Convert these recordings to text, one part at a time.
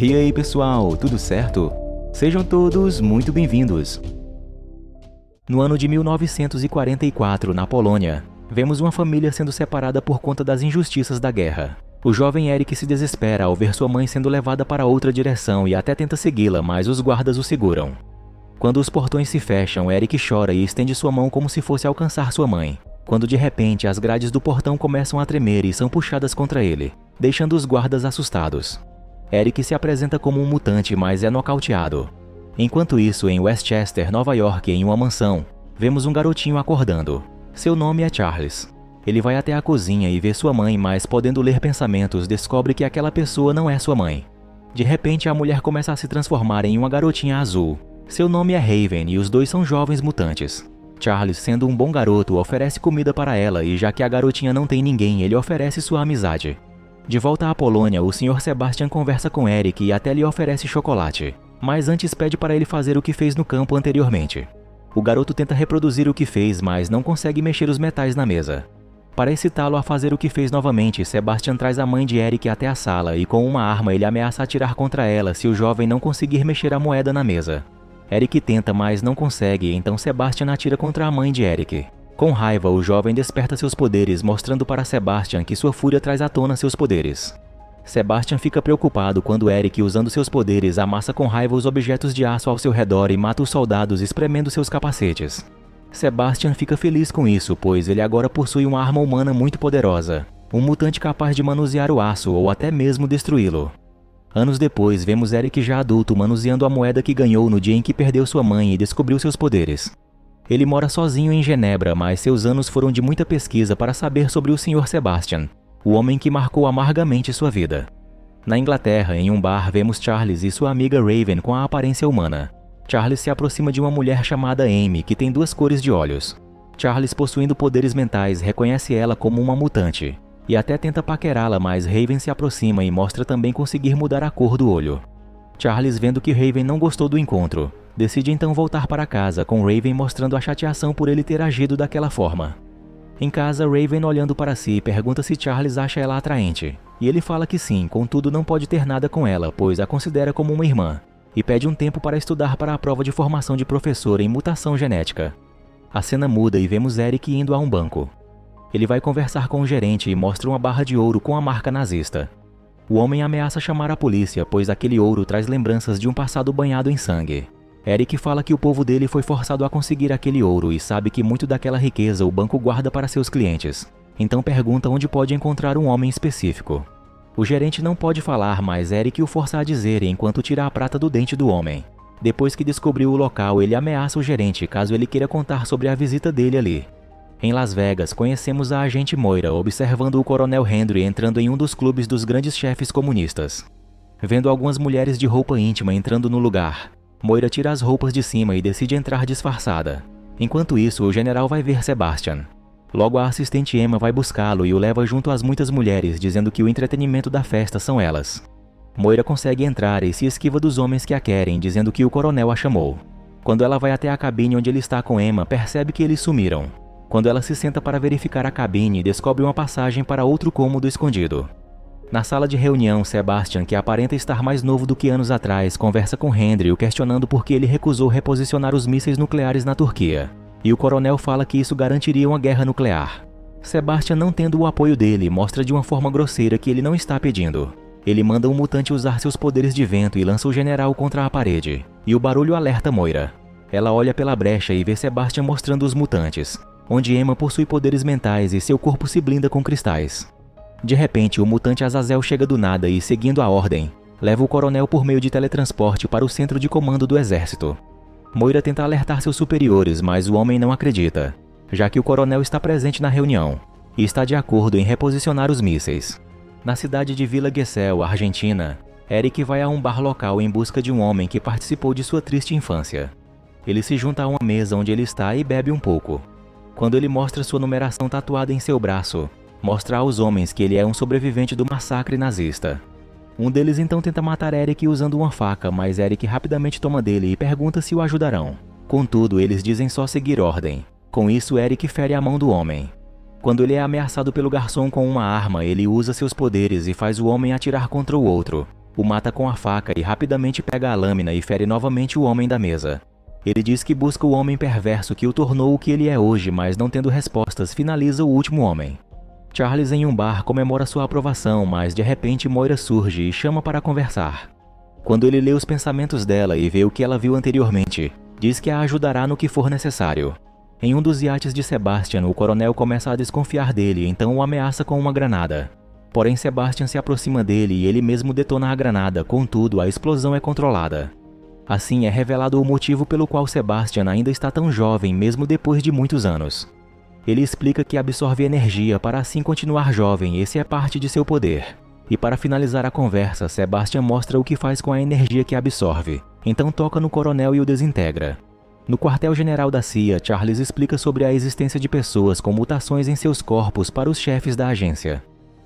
E aí pessoal, tudo certo? Sejam todos muito bem-vindos! No ano de 1944, na Polônia, vemos uma família sendo separada por conta das injustiças da guerra. O jovem Eric se desespera ao ver sua mãe sendo levada para outra direção e até tenta segui-la, mas os guardas o seguram. Quando os portões se fecham, Eric chora e estende sua mão como se fosse alcançar sua mãe, quando de repente as grades do portão começam a tremer e são puxadas contra ele, deixando os guardas assustados. Eric se apresenta como um mutante, mas é nocauteado. Enquanto isso, em Westchester, Nova York, em uma mansão, vemos um garotinho acordando. Seu nome é Charles. Ele vai até a cozinha e vê sua mãe, mas podendo ler pensamentos, descobre que aquela pessoa não é sua mãe. De repente, a mulher começa a se transformar em uma garotinha azul. Seu nome é Raven e os dois são jovens mutantes. Charles, sendo um bom garoto, oferece comida para ela e já que a garotinha não tem ninguém, ele oferece sua amizade. De volta à Polônia, o Sr. Sebastian conversa com Eric e até lhe oferece chocolate, mas antes pede para ele fazer o que fez no campo anteriormente. O garoto tenta reproduzir o que fez, mas não consegue mexer os metais na mesa. Para excitá-lo a fazer o que fez novamente, Sebastian traz a mãe de Eric até a sala e com uma arma ele ameaça atirar contra ela se o jovem não conseguir mexer a moeda na mesa. Eric tenta, mas não consegue, então Sebastian atira contra a mãe de Eric. Com raiva, o jovem desperta seus poderes, mostrando para Sebastian que sua fúria traz à tona seus poderes. Sebastian fica preocupado quando Eric, usando seus poderes, amassa com raiva os objetos de aço ao seu redor e mata os soldados espremendo seus capacetes. Sebastian fica feliz com isso, pois ele agora possui uma arma humana muito poderosa, um mutante capaz de manusear o aço ou até mesmo destruí-lo. Anos depois, vemos Eric já adulto manuseando a moeda que ganhou no dia em que perdeu sua mãe e descobriu seus poderes. Ele mora sozinho em Genebra, mas seus anos foram de muita pesquisa para saber sobre o Sr. Sebastian, o homem que marcou amargamente sua vida. Na Inglaterra, em um bar, vemos Charles e sua amiga Raven com a aparência humana. Charles se aproxima de uma mulher chamada Amy, que tem duas cores de olhos. Charles, possuindo poderes mentais, reconhece ela como uma mutante, e até tenta paquerá-la, mas Raven se aproxima e mostra também conseguir mudar a cor do olho. Charles, vendo que Raven não gostou do encontro, decide então voltar para casa, com Raven mostrando a chateação por ele ter agido daquela forma. Em casa, Raven, olhando para si, pergunta se Charles acha ela atraente, e ele fala que sim, contudo não pode ter nada com ela, pois a considera como uma irmã, e pede um tempo para estudar para a prova de formação de professor em mutação genética. A cena muda e vemos Eric indo a um banco. Ele vai conversar com o gerente e mostra uma barra de ouro com a marca nazista. O homem ameaça chamar a polícia, pois aquele ouro traz lembranças de um passado banhado em sangue. Eric fala que o povo dele foi forçado a conseguir aquele ouro e sabe que muito daquela riqueza o banco guarda para seus clientes. Então pergunta onde pode encontrar um homem específico. O gerente não pode falar, mas Eric o força a dizer enquanto tira a prata do dente do homem. Depois que descobriu o local, ele ameaça o gerente caso ele queira contar sobre a visita dele ali. Em Las Vegas, conhecemos a agente Moira observando o coronel Henry entrando em um dos clubes dos grandes chefes comunistas. Vendo algumas mulheres de roupa íntima entrando no lugar, Moira tira as roupas de cima e decide entrar disfarçada. Enquanto isso, o general vai ver Sebastian. Logo, a assistente Emma vai buscá-lo e o leva junto às muitas mulheres, dizendo que o entretenimento da festa são elas. Moira consegue entrar e se esquiva dos homens que a querem, dizendo que o coronel a chamou. Quando ela vai até a cabine onde ele está com Emma, percebe que eles sumiram. Quando ela se senta para verificar a cabine, descobre uma passagem para outro cômodo escondido. Na sala de reunião, Sebastian, que aparenta estar mais novo do que anos atrás, conversa com Henry, o questionando por que ele recusou reposicionar os mísseis nucleares na Turquia. E o coronel fala que isso garantiria uma guerra nuclear. Sebastian, não tendo o apoio dele, mostra de uma forma grosseira que ele não está pedindo. Ele manda um mutante usar seus poderes de vento e lança o general contra a parede. E o barulho alerta Moira. Ela olha pela brecha e vê Sebastian mostrando os mutantes, onde Emma possui poderes mentais e seu corpo se blinda com cristais. De repente, o mutante Azazel chega do nada e, seguindo a ordem, leva o coronel por meio de teletransporte para o centro de comando do exército. Moira tenta alertar seus superiores, mas o homem não acredita, já que o coronel está presente na reunião e está de acordo em reposicionar os mísseis. Na cidade de Villa Gesell, Argentina, Eric vai a um bar local em busca de um homem que participou de sua triste infância. Ele se junta a uma mesa onde ele está e bebe um pouco. Quando ele mostra sua numeração tatuada em seu braço, mostra aos homens que ele é um sobrevivente do massacre nazista. Um deles então tenta matar Eric usando uma faca, mas Eric rapidamente toma dele e pergunta se o ajudarão. Contudo, eles dizem só seguir ordem. Com isso, Eric fere a mão do homem. Quando ele é ameaçado pelo garçom com uma arma, ele usa seus poderes e faz o homem atirar contra o outro, O mata com a faca e rapidamente pega a lâmina e fere novamente o homem da mesa. Ele diz que busca o homem perverso que o tornou o que ele é hoje, mas não tendo respostas, finaliza o último homem. Charles, em um bar, comemora sua aprovação, mas de repente Moira surge e chama para conversar. Quando ele lê os pensamentos dela e vê o que ela viu anteriormente, diz que a ajudará no que for necessário. Em um dos iates de Sebastian, o coronel começa a desconfiar dele, então o ameaça com uma granada. Porém, Sebastian se aproxima dele e ele mesmo detona a granada, contudo, a explosão é controlada. Assim, é revelado o motivo pelo qual Sebastian ainda está tão jovem mesmo depois de muitos anos. Ele explica que absorve energia para assim continuar jovem, esse é parte de seu poder. E para finalizar a conversa, Sebastian mostra o que faz com a energia que absorve. Então toca no coronel e o desintegra. No quartel-general da CIA, Charles explica sobre a existência de pessoas com mutações em seus corpos para os chefes da agência.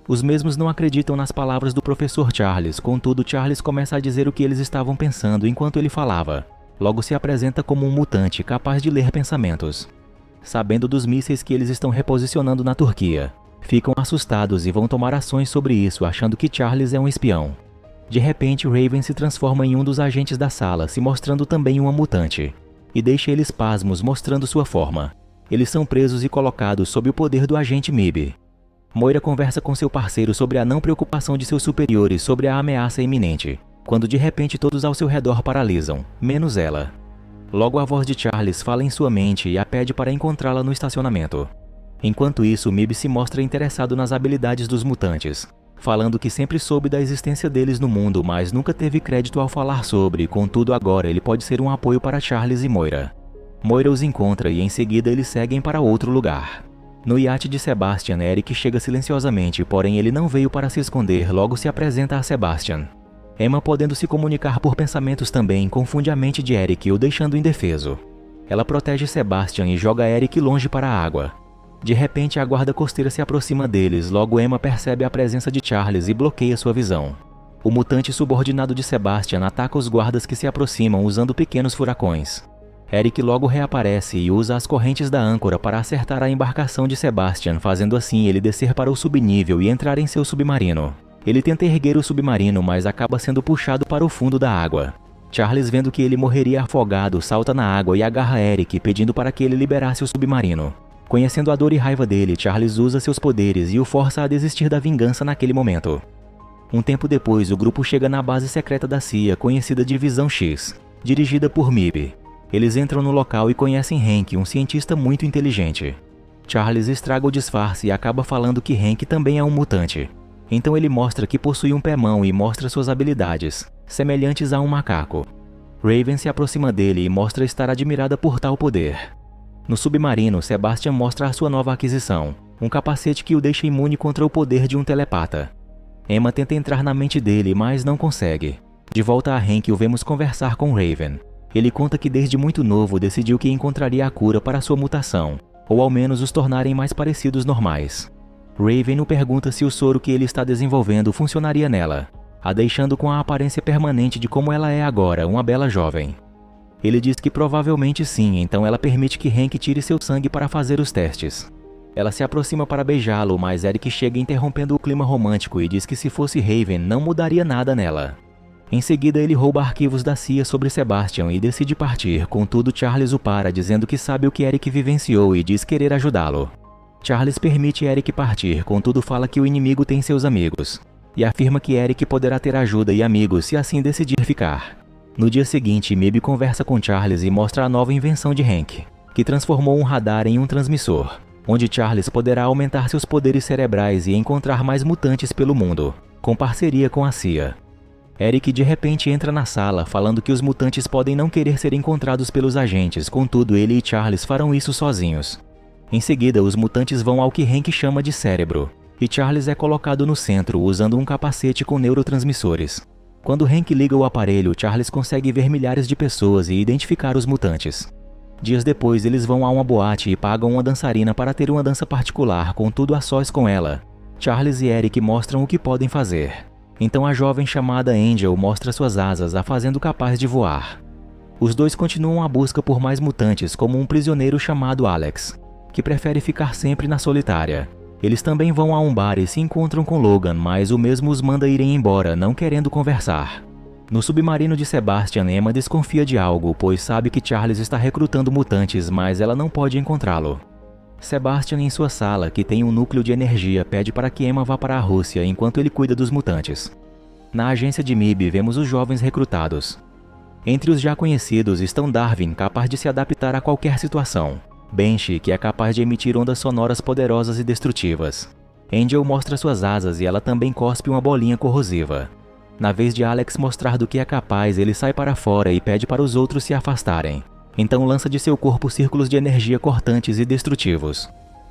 Os mesmos não acreditam nas palavras do professor Charles, contudo Charles começa a dizer o que eles estavam pensando enquanto ele falava. Logo se apresenta como um mutante capaz de ler pensamentos. Sabendo dos mísseis que eles estão reposicionando na Turquia, ficam assustados e vão tomar ações sobre isso, achando que Charles é um espião. De repente, Raven se transforma em um dos agentes da sala, se mostrando também uma mutante, e deixa eles pasmos mostrando sua forma. Eles são presos e colocados sob o poder do agente MIB. Moira conversa com seu parceiro sobre a não preocupação de seus superiores sobre a ameaça iminente, quando de repente todos ao seu redor paralisam, menos ela. Logo a voz de Charles fala em sua mente e a pede para encontrá-la no estacionamento. Enquanto isso, MIB se mostra interessado nas habilidades dos mutantes, falando que sempre soube da existência deles no mundo, mas nunca teve crédito ao falar sobre, contudo agora ele pode ser um apoio para Charles e Moira. Moira os encontra e em seguida eles seguem para outro lugar. No iate de Sebastian, Eric chega silenciosamente, porém ele não veio para se esconder, logo se apresenta a Sebastian. Emma, podendo se comunicar por pensamentos também, confunde a mente de Eric, o deixando indefeso. Ela protege Sebastian e joga Eric longe para a água. De repente, a guarda costeira se aproxima deles, logo Emma percebe a presença de Charles e bloqueia sua visão. O mutante subordinado de Sebastian ataca os guardas que se aproximam usando pequenos furacões. Eric logo reaparece e usa as correntes da âncora para acertar a embarcação de Sebastian, fazendo assim ele descer para o subnível e entrar em seu submarino. Ele tenta erguer o submarino, mas acaba sendo puxado para o fundo da água. Charles, vendo que ele morreria afogado, salta na água e agarra Eric, pedindo para que ele liberasse o submarino. Conhecendo a dor e raiva dele, Charles usa seus poderes e o força a desistir da vingança naquele momento. Um tempo depois, o grupo chega na base secreta da CIA, conhecida de Visão X, dirigida por MIB. Eles entram no local e conhecem Hank, um cientista muito inteligente. Charles estraga o disfarce e acaba falando que Hank também é um mutante. Então ele mostra que possui um pé-mão e mostra suas habilidades, semelhantes a um macaco. Raven se aproxima dele e mostra estar admirada por tal poder. No submarino, Sebastian mostra a sua nova aquisição, um capacete que o deixa imune contra o poder de um telepata. Emma tenta entrar na mente dele, mas não consegue. De volta a Hank, o vemos conversar com Raven. Ele conta que desde muito novo decidiu que encontraria a cura para sua mutação, ou ao menos os tornarem mais parecidos normais. Raven o pergunta se o soro que ele está desenvolvendo funcionaria nela, a deixando com a aparência permanente de como ela é agora, uma bela jovem. Ele diz que provavelmente sim, então ela permite que Hank tire seu sangue para fazer os testes. Ela se aproxima para beijá-lo, mas Eric chega interrompendo o clima romântico e diz que se fosse Raven não mudaria nada nela. Em seguida ele rouba arquivos da CIA sobre Sebastian e decide partir, contudo Charles o para, dizendo que sabe o que Eric vivenciou e diz querer ajudá-lo. Charles permite Eric partir, contudo fala que o inimigo tem seus amigos, e afirma que Eric poderá ter ajuda e amigos se assim decidir ficar. No dia seguinte, MIB conversa com Charles e mostra a nova invenção de Hank, que transformou um radar em um transmissor, onde Charles poderá aumentar seus poderes cerebrais e encontrar mais mutantes pelo mundo, com parceria com a CIA. Eric de repente entra na sala, falando que os mutantes podem não querer ser encontrados pelos agentes, contudo ele e Charles farão isso sozinhos. Em seguida, os mutantes vão ao que Hank chama de cérebro, e Charles é colocado no centro usando um capacete com neurotransmissores. Quando Hank liga o aparelho, Charles consegue ver milhares de pessoas e identificar os mutantes. Dias depois, eles vão a uma boate e pagam uma dançarina para ter uma dança particular, contudo a sós com ela. Charles e Eric mostram o que podem fazer. Então a jovem chamada Angel mostra suas asas, a fazendo capaz de voar. Os dois continuam a busca por mais mutantes, como um prisioneiro chamado Alex, que prefere ficar sempre na solitária. Eles também vão a um bar e se encontram com Logan, mas o mesmo os manda irem embora, não querendo conversar. No submarino de Sebastian, Emma desconfia de algo, pois sabe que Charles está recrutando mutantes, mas ela não pode encontrá-lo. Sebastian, em sua sala, que tem um núcleo de energia, pede para que Emma vá para a Rússia enquanto ele cuida dos mutantes. Na agência de MIB, vemos os jovens recrutados. Entre os já conhecidos estão Darwin, capaz de se adaptar a qualquer situação. Banshee, que é capaz de emitir ondas sonoras poderosas e destrutivas. Angel mostra suas asas e ela também cospe uma bolinha corrosiva. Na vez de Alex mostrar do que é capaz, ele sai para fora e pede para os outros se afastarem. Então lança de seu corpo círculos de energia cortantes e destrutivos.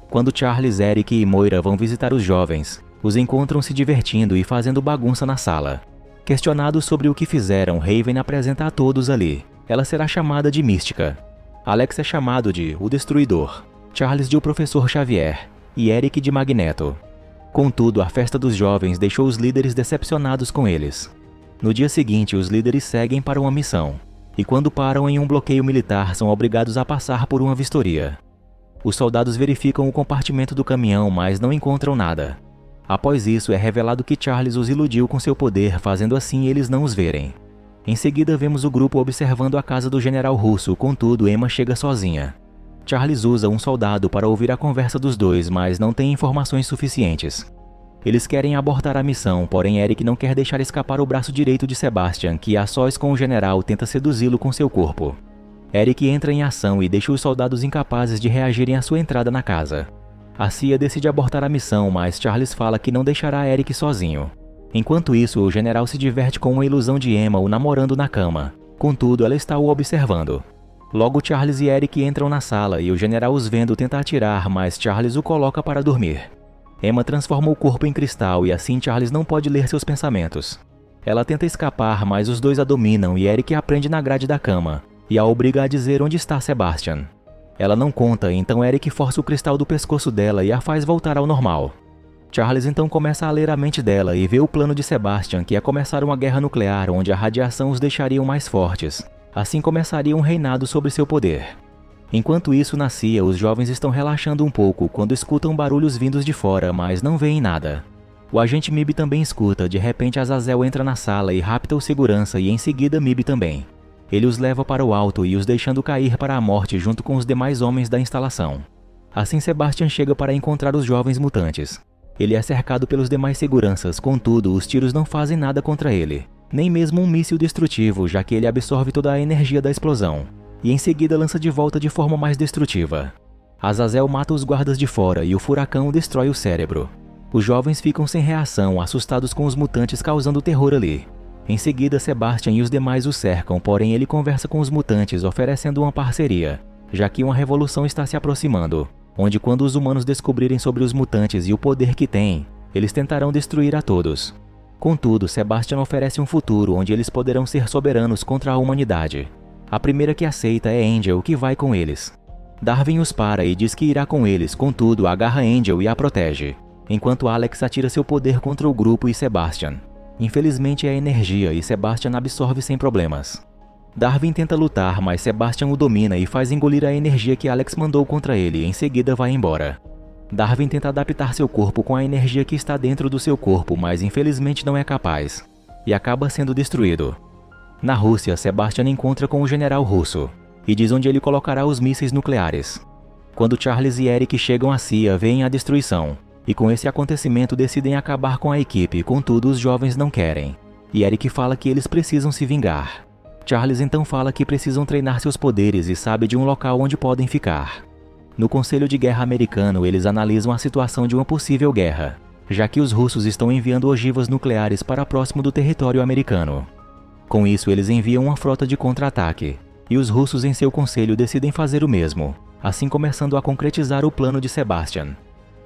Quando Charles, Eric e Moira vão visitar os jovens, os encontram se divertindo e fazendo bagunça na sala. Questionado sobre o que fizeram, Raven apresenta a todos ali. Ela será chamada de Mística. Alex é chamado de O Destruidor, Charles de O Professor Xavier e Eric de Magneto. Contudo, a festa dos jovens deixou os líderes decepcionados com eles. No dia seguinte, os líderes seguem para uma missão, e quando param em um bloqueio militar, são obrigados a passar por uma vistoria. Os soldados verificam o compartimento do caminhão, mas não encontram nada. Após isso, é revelado que Charles os iludiu com seu poder, fazendo assim eles não os verem. Em seguida, vemos o grupo observando a casa do general russo, contudo, Emma chega sozinha. Charles usa um soldado para ouvir a conversa dos dois, mas não tem informações suficientes. Eles querem abortar a missão, porém Eric não quer deixar escapar o braço direito de Sebastian, que a sós com o general tenta seduzi-lo com seu corpo. Eric entra em ação e deixa os soldados incapazes de reagirem à sua entrada na casa. A CIA decide abortar a missão, mas Charles fala que não deixará Eric sozinho. Enquanto isso, o general se diverte com uma ilusão de Emma o namorando na cama. Contudo, ela está o observando. Logo, Charles e Eric entram na sala e o general os vendo tenta atirar, mas Charles o coloca para dormir. Emma transforma o corpo em cristal e assim Charles não pode ler seus pensamentos. Ela tenta escapar, mas os dois a dominam e Eric a prende na grade da cama e a obriga a dizer onde está Sebastian. Ela não conta, então Eric força o cristal do pescoço dela e a faz voltar ao normal. Charles então começa a ler a mente dela e vê o plano de Sebastian, que é começar uma guerra nuclear onde a radiação os deixaria mais fortes. Assim começaria um reinado sobre seu poder. Enquanto isso, na CIA, os jovens estão relaxando um pouco quando escutam barulhos vindos de fora, mas não veem nada. O agente MIB também escuta. De repente, Azazel entra na sala e rapta o segurança e em seguida MIB também. Ele os leva para o alto e os deixando cair para a morte junto com os demais homens da instalação. Assim, Sebastian chega para encontrar os jovens mutantes. Ele é cercado pelos demais seguranças, contudo, os tiros não fazem nada contra ele. Nem mesmo um míssil destrutivo, já que ele absorve toda a energia da explosão, e em seguida lança de volta de forma mais destrutiva. Azazel mata os guardas de fora e o furacão destrói o cérebro. Os jovens ficam sem reação, assustados com os mutantes causando terror ali. Em seguida, Sebastian e os demais o cercam, porém ele conversa com os mutantes, oferecendo uma parceria, já que uma revolução está se aproximando, onde quando os humanos descobrirem sobre os mutantes e o poder que têm, eles tentarão destruir a todos. Contudo, Sebastian oferece um futuro onde eles poderão ser soberanos contra a humanidade. A primeira que aceita é Angel, que vai com eles. Darwin os para e diz que irá com eles, contudo, agarra Angel e a protege, enquanto Alex atira seu poder contra o grupo e Sebastian. Infelizmente é energia e Sebastian absorve sem problemas. Darwin tenta lutar, mas Sebastian o domina e faz engolir a energia que Alex mandou contra ele e em seguida vai embora. Darwin tenta adaptar seu corpo com a energia que está dentro do seu corpo, mas infelizmente não é capaz, e acaba sendo destruído. Na Rússia, Sebastian encontra com o general russo, e diz onde ele colocará os mísseis nucleares. Quando Charles e Eric chegam à CIA, veem a destruição, e com esse acontecimento decidem acabar com a equipe, contudo os jovens não querem, e Eric fala que eles precisam se vingar. Charles então fala que precisam treinar seus poderes e sabe de um local onde podem ficar. No Conselho de Guerra americano, eles analisam a situação de uma possível guerra, já que os russos estão enviando ogivas nucleares para próximo do território americano. Com isso, eles enviam uma frota de contra-ataque, e os russos em seu conselho decidem fazer o mesmo, assim começando a concretizar o plano de Sebastian.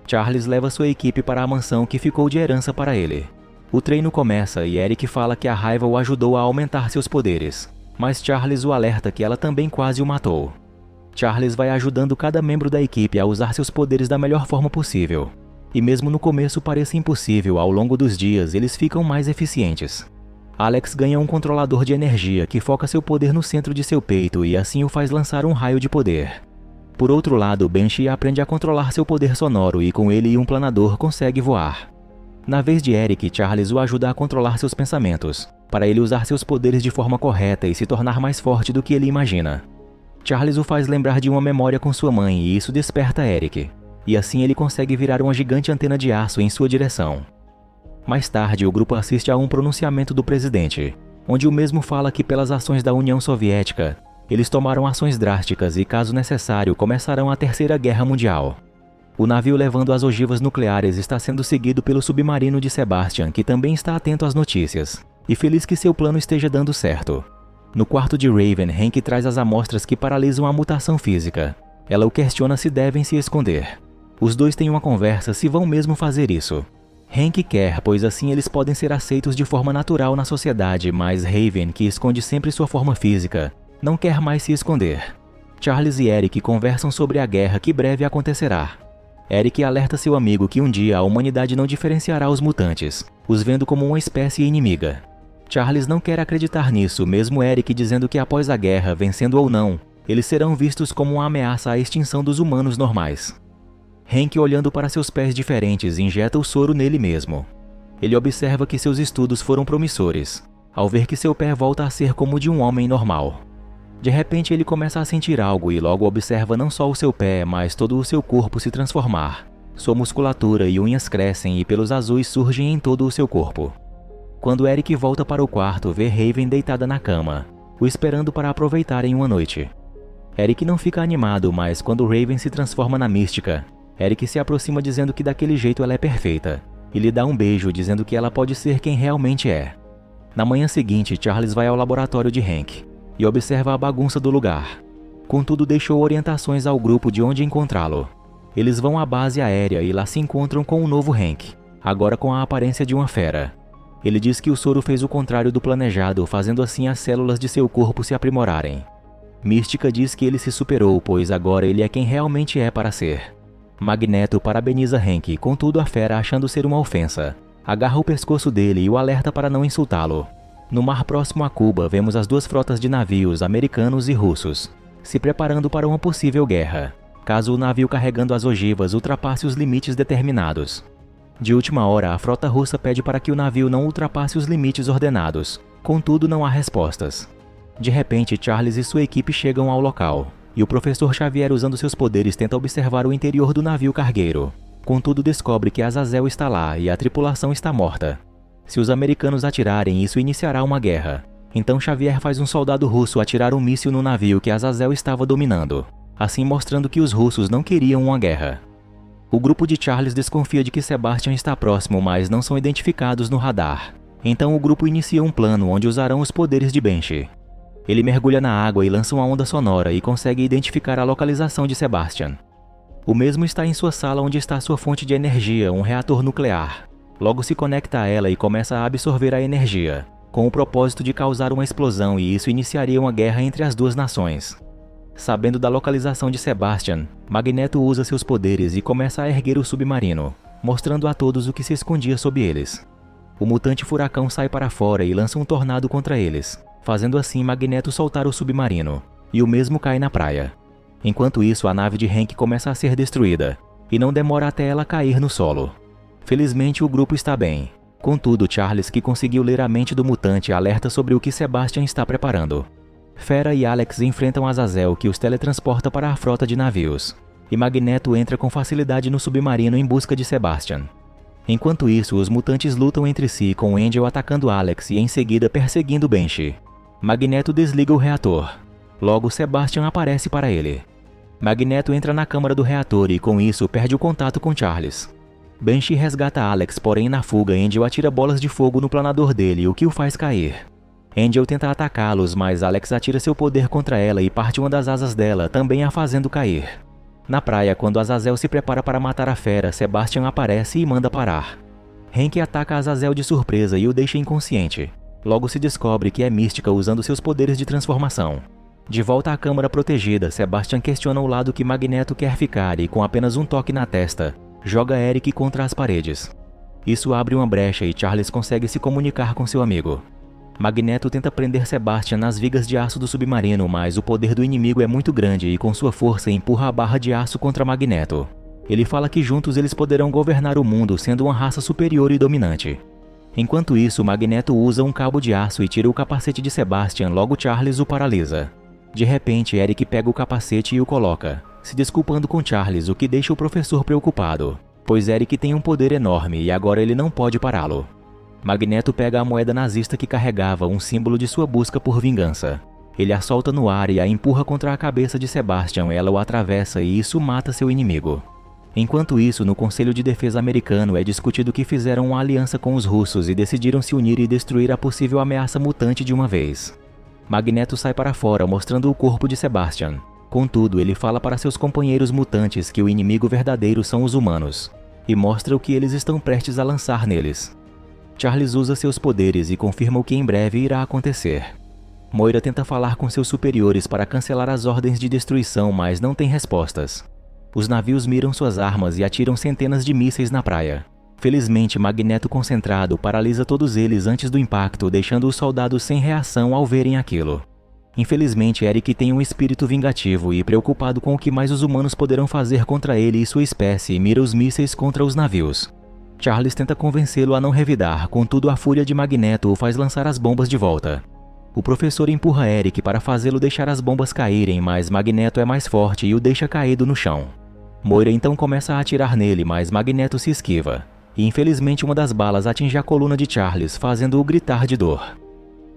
Charles leva sua equipe para a mansão que ficou de herança para ele. O treino começa e Eric fala que a raiva o ajudou a aumentar seus poderes, mas Charles o alerta que ela também quase o matou. Charles vai ajudando cada membro da equipe a usar seus poderes da melhor forma possível. E mesmo no começo pareça impossível, ao longo dos dias eles ficam mais eficientes. Alex ganha um controlador de energia que foca seu poder no centro de seu peito e assim o faz lançar um raio de poder. Por outro lado, Banshee aprende a controlar seu poder sonoro e com ele e um planador consegue voar. Na vez de Eric, Charles o ajuda a controlar seus pensamentos, para ele usar seus poderes de forma correta e se tornar mais forte do que ele imagina. Charles o faz lembrar de uma memória com sua mãe e isso desperta Eric, e assim ele consegue virar uma gigante antena de aço em sua direção. Mais tarde, o grupo assiste a um pronunciamento do presidente, onde o mesmo fala que pelas ações da União Soviética, eles tomaram ações drásticas e, caso necessário, começarão a Terceira Guerra Mundial. O navio levando as ogivas nucleares está sendo seguido pelo submarino de Sebastian, que também está atento às notícias, e feliz que seu plano esteja dando certo. No quarto de Raven, Hank traz as amostras que paralisam a mutação física. Ela o questiona se devem se esconder. Os dois têm uma conversa se vão mesmo fazer isso. Hank quer, pois assim eles podem ser aceitos de forma natural na sociedade, mas Raven, que esconde sempre sua forma física, não quer mais se esconder. Charles e Eric conversam sobre a guerra que breve acontecerá. Eric alerta seu amigo que um dia a humanidade não diferenciará os mutantes, os vendo como uma espécie inimiga. Charles não quer acreditar nisso, mesmo Eric dizendo que após a guerra, vencendo ou não, eles serão vistos como uma ameaça à extinção dos humanos normais. Hank, olhando para seus pés diferentes, injeta o soro nele mesmo. Ele observa que seus estudos foram promissores, ao ver que seu pé volta a ser como o de um homem normal. De repente ele começa a sentir algo e logo observa não só o seu pé, mas todo o seu corpo se transformar. Sua musculatura e unhas crescem e pelos azuis surgem em todo o seu corpo. Quando Eric volta para o quarto, vê Raven deitada na cama, o esperando para aproveitarem uma noite. Eric não fica animado, mas quando Raven se transforma na mística, Eric se aproxima dizendo que daquele jeito ela é perfeita, e lhe dá um beijo dizendo que ela pode ser quem realmente é. Na manhã seguinte, Charles vai ao laboratório de Hank e observa a bagunça do lugar. Contudo, deixou orientações ao grupo de onde encontrá-lo. Eles vão à base aérea e lá se encontram com o novo Hank, agora com a aparência de uma fera. Ele diz que o soro fez o contrário do planejado, fazendo assim as células de seu corpo se aprimorarem. Mística diz que ele se superou, pois agora ele é quem realmente é para ser. Magneto parabeniza Hank, contudo a fera, achando ser uma ofensa, agarra o pescoço dele e o alerta para não insultá-lo. No mar próximo a Cuba, vemos as duas frotas de navios americanos e russos, se preparando para uma possível guerra, caso o navio carregando as ogivas ultrapasse os limites determinados. De última hora, a frota russa pede para que o navio não ultrapasse os limites ordenados, contudo não há respostas. De repente, Charles e sua equipe chegam ao local, e o professor Xavier, usando seus poderes, tenta observar o interior do navio cargueiro. Contudo, descobre que Azazel está lá e a tripulação está morta. Se os americanos atirarem, isso iniciará uma guerra. Então Xavier faz um soldado russo atirar um míssil no navio que Azazel estava dominando, assim mostrando que os russos não queriam uma guerra. O grupo de Charles desconfia de que Sebastian está próximo, mas não são identificados no radar. Então o grupo inicia um plano onde usarão os poderes de Banshee. Ele mergulha na água e lança uma onda sonora e consegue identificar a localização de Sebastian. O mesmo está em sua sala onde está sua fonte de energia, um reator nuclear. Logo se conecta a ela e começa a absorver a energia, com o propósito de causar uma explosão, e isso iniciaria uma guerra entre as duas nações. Sabendo da localização de Sebastian, Magneto usa seus poderes e começa a erguer o submarino, mostrando a todos o que se escondia sob eles. O mutante furacão sai para fora e lança um tornado contra eles, fazendo assim Magneto soltar o submarino, e o mesmo cai na praia. Enquanto isso, a nave de Hank começa a ser destruída, e não demora até ela cair no solo. Felizmente o grupo está bem. Contudo, Charles, que conseguiu ler a mente do mutante, alerta sobre o que Sebastian está preparando. Fera e Alex enfrentam Azazel, que os teletransporta para a frota de navios, e Magneto entra com facilidade no submarino em busca de Sebastian. Enquanto isso, os mutantes lutam entre si, com Angel atacando Alex e em seguida perseguindo Banshee. Magneto desliga o reator. Logo, Sebastian aparece para ele. Magneto entra na câmara do reator e com isso perde o contato com Charles. Banshee resgata Alex, porém na fuga Angel atira bolas de fogo no planador dele, o que o faz cair. Angel tenta atacá-los, mas Alex atira seu poder contra ela e parte uma das asas dela, também a fazendo cair. Na praia, quando Azazel se prepara para matar a fera, Sebastian aparece e manda parar. Hank ataca Azazel de surpresa e o deixa inconsciente. Logo se descobre que é Mística usando seus poderes de transformação. De volta à câmara protegida, Sebastian questiona o lado que Magneto quer ficar e, com apenas um toque na testa, joga Eric contra as paredes. Isso abre uma brecha e Charles consegue se comunicar com seu amigo. Magneto tenta prender Sebastian nas vigas de aço do submarino, mas o poder do inimigo é muito grande e com sua força empurra a barra de aço contra Magneto. Ele fala que juntos eles poderão governar o mundo sendo uma raça superior e dominante. Enquanto isso, Magneto usa um cabo de aço e tira o capacete de Sebastian, logo Charles o paralisa. De repente, Eric pega o capacete e o coloca, se desculpando com Charles, o que deixa o professor preocupado, pois Eric tem um poder enorme e agora ele não pode pará-lo. Magneto pega a moeda nazista que carregava, um símbolo de sua busca por vingança. Ele a solta no ar e a empurra contra a cabeça de Sebastian, ela o atravessa e isso mata seu inimigo. Enquanto isso, no Conselho de Defesa americano é discutido que fizeram uma aliança com os russos e decidiram se unir e destruir a possível ameaça mutante de uma vez. Magneto sai para fora, mostrando o corpo de Sebastian. Contudo, ele fala para seus companheiros mutantes que o inimigo verdadeiro são os humanos, e mostra o que eles estão prestes a lançar neles. Charles usa seus poderes e confirma o que em breve irá acontecer. Moira tenta falar com seus superiores para cancelar as ordens de destruição, mas não tem respostas. Os navios miram suas armas e atiram centenas de mísseis na praia. Felizmente, Magneto concentrado paralisa todos eles antes do impacto, deixando os soldados sem reação ao verem aquilo. Infelizmente, Eric tem um espírito vingativo e, preocupado com o que mais os humanos poderão fazer contra ele e sua espécie, mira os mísseis contra os navios. Charles tenta convencê-lo a não revidar, contudo a fúria de Magneto o faz lançar as bombas de volta. O professor empurra Eric para fazê-lo deixar as bombas caírem, mas Magneto é mais forte e o deixa caído no chão. Moira então começa a atirar nele, mas Magneto se esquiva, e infelizmente uma das balas atinge a coluna de Charles, fazendo-o gritar de dor.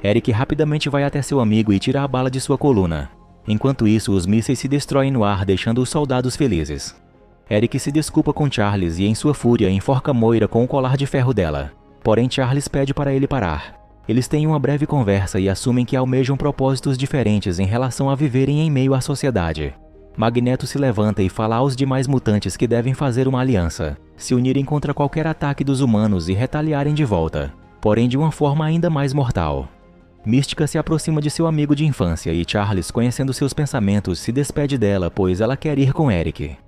Eric rapidamente vai até seu amigo e tira a bala de sua coluna. Enquanto isso, os mísseis se destroem no ar, deixando os soldados felizes. Eric se desculpa com Charles e, em sua fúria, enforca Moira com o colar de ferro dela. Porém, Charles pede para ele parar. Eles têm uma breve conversa e assumem que almejam propósitos diferentes em relação a viverem em meio à sociedade. Magneto se levanta e fala aos demais mutantes que devem fazer uma aliança, se unirem contra qualquer ataque dos humanos e retaliarem de volta, porém de uma forma ainda mais mortal. Mística se aproxima de seu amigo de infância e Charles, conhecendo seus pensamentos, se despede dela, pois ela quer ir com Eric.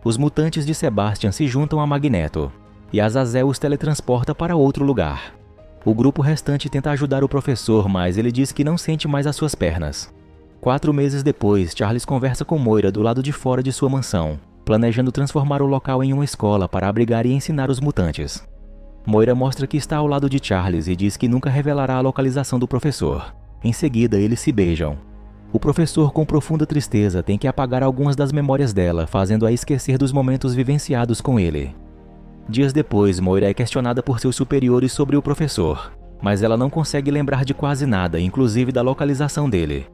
Os mutantes de Sebastian se juntam a Magneto, e Azazel os teletransporta para outro lugar. O grupo restante tenta ajudar o professor, mas ele diz que não sente mais as suas pernas. 4 meses depois, Charles conversa com Moira do lado de fora de sua mansão, planejando transformar o local em uma escola para abrigar e ensinar os mutantes. Moira mostra que está ao lado de Charles e diz que nunca revelará a localização do professor. Em seguida, eles se beijam. O professor, com profunda tristeza, tem que apagar algumas das memórias dela, fazendo-a esquecer dos momentos vivenciados com ele. Dias depois, Moira é questionada por seus superiores sobre o professor, mas ela não consegue lembrar de quase nada, inclusive da localização dele.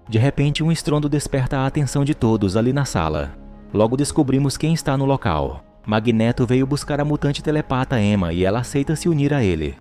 De repente, um estrondo desperta a atenção de todos ali na sala. Logo descobrimos quem está no local. Magneto veio buscar a mutante telepata Emma e ela aceita se unir a ele.